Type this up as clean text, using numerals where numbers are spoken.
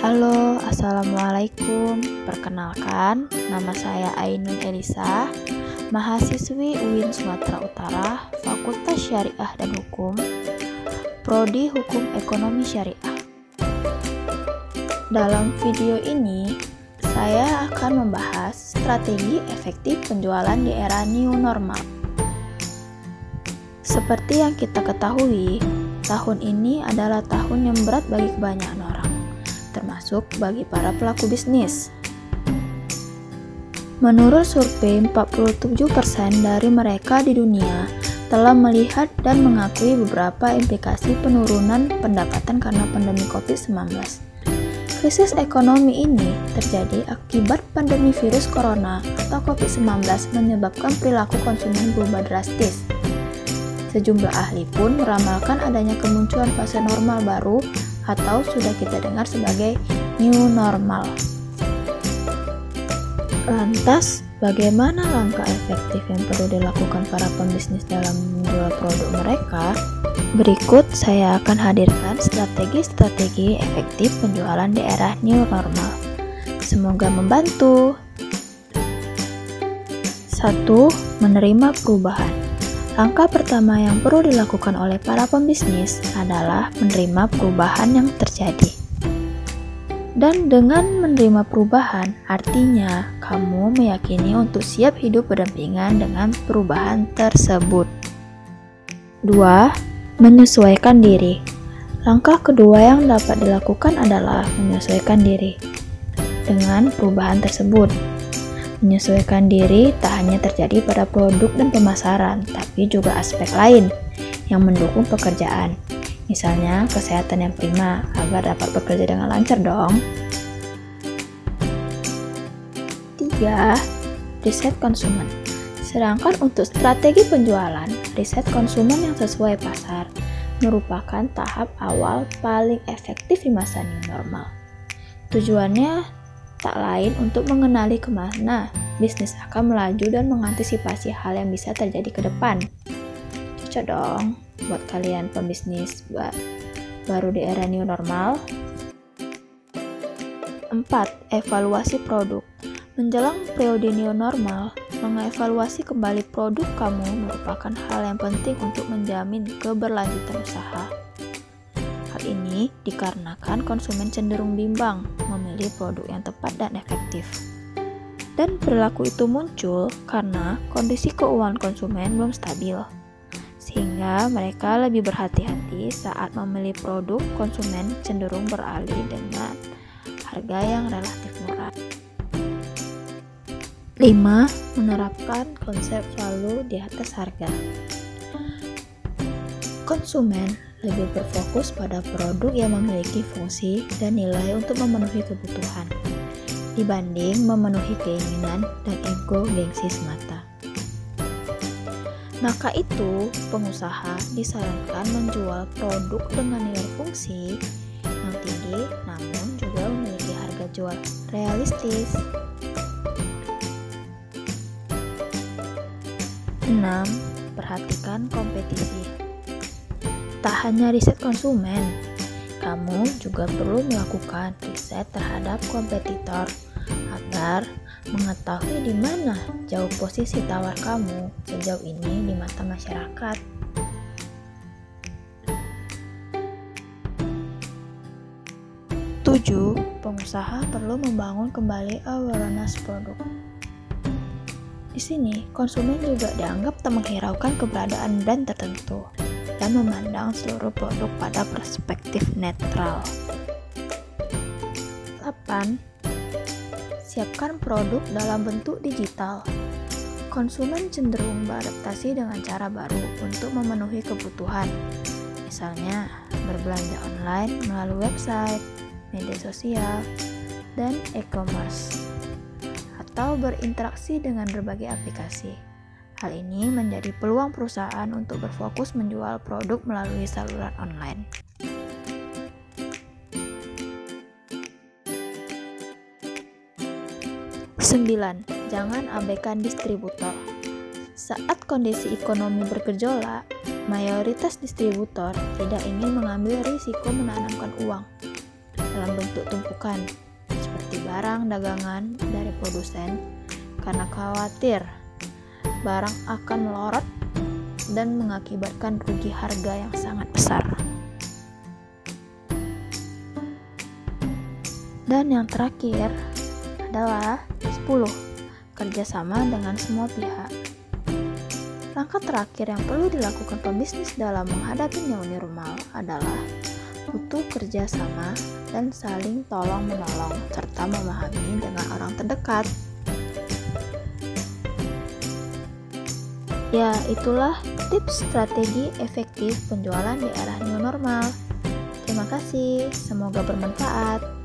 Halo, Assalamualaikum. Perkenalkan, nama saya Ainun Elisa, mahasiswi UIN Sumatera Utara, Fakultas Syariah dan Hukum, Prodi Hukum Ekonomi Syariah. Dalam video ini, saya akan membahas strategi efektif penjualan di era new normal. Seperti yang kita ketahui, tahun ini adalah tahun yang berat bagi kebanyakan orang, termasuk bagi para pelaku bisnis. Menurut survei, 47% dari mereka di dunia telah melihat dan mengakui beberapa implikasi penurunan pendapatan karena pandemi COVID-19. Krisis ekonomi ini terjadi akibat pandemi virus corona atau COVID-19 menyebabkan perilaku konsumen berubah drastis. Sejumlah ahli pun meramalkan adanya kemunculan fase normal baru atau sudah kita dengar sebagai new normal. Lantas, bagaimana langkah efektif yang perlu dilakukan para pembisnis dalam menjual produk mereka? Berikut saya akan hadirkan strategi-strategi efektif penjualan di era new normal. Semoga membantu. 1. Menerima perubahan. Langkah pertama yang perlu dilakukan oleh para pembisnis adalah menerima perubahan yang terjadi. Dan dengan menerima perubahan, artinya kamu meyakini untuk siap hidup berdampingan dengan perubahan tersebut. 2. Menyesuaikan diri. Langkah kedua yang dapat dilakukan adalah menyesuaikan diri dengan perubahan tersebut. Menyesuaikan diri tak hanya terjadi pada produk dan pemasaran, tapi juga aspek lain yang mendukung pekerjaan. Misalnya, kesehatan yang prima agar dapat bekerja dengan lancar dong. 3. Riset konsumen. Sedangkan untuk strategi penjualan, riset konsumen yang sesuai pasar merupakan tahap awal paling efektif di masa new normal. Tujuannya tak lain untuk mengenali kemana bisnis akan melaju dan mengantisipasi hal yang bisa terjadi ke depan. Cocok dong buat kalian pembisnis baru di era new normal. 4. Evaluasi produk. Menjelang periode new normal, mengevaluasi kembali produk kamu merupakan hal yang penting untuk menjamin keberlanjutan usaha. Hal ini dikarenakan konsumen cenderung bimbang memilih produk yang tepat dan efektif. Dan perilaku itu muncul karena kondisi keuangan konsumen belum stabil, sehingga mereka lebih berhati-hati saat memilih produk. Konsumen cenderung beralih dengan harga yang relatif murah. 5. Menerapkan konsep value di atas harga. Konsumen lebih berfokus pada produk yang memiliki fungsi dan nilai untuk memenuhi kebutuhan, dibanding memenuhi keinginan dan ego gengsi semata. Maka itu, pengusaha disarankan menjual produk dengan nilai fungsi yang tinggi namun juga memiliki harga jual realistis. 6. Perhatikan kompetisi. Tak hanya riset konsumen, kamu juga perlu melakukan riset terhadap kompetitor agar mengetahui di mana jauh posisi tawar kamu sejauh ini di mata masyarakat. 7. Pengusaha perlu membangun kembali awareness produk. Di sini, konsumen juga dianggap tak menghiraukan keberadaan brand tertentu dan memandang seluruh produk pada perspektif netral. 8. Siapkan produk dalam bentuk digital. Konsumen cenderung beradaptasi dengan cara baru untuk memenuhi kebutuhan, misalnya berbelanja online melalui website, media sosial, dan e-commerce, atau berinteraksi dengan berbagai aplikasi. Hal ini menjadi peluang perusahaan untuk berfokus menjual produk melalui saluran online. 9. Jangan abaikan distributor. Saat kondisi ekonomi bergejolak, mayoritas distributor tidak ingin mengambil risiko menanamkan uang dalam bentuk tumpukan, seperti barang dagangan dari produsen, karena khawatir barang akan melorot dan mengakibatkan rugi harga yang sangat besar. Dan yang terakhir adalah 10. Kerjasama dengan semua pihak. Langkah terakhir yang perlu dilakukan pebisnis dalam menghadapi new normal adalah butuh kerjasama dan saling tolong-menolong serta memahami dengan orang terdekat. Ya, itulah tips strategi efektif penjualan di era new normal. Terima kasih, semoga bermanfaat.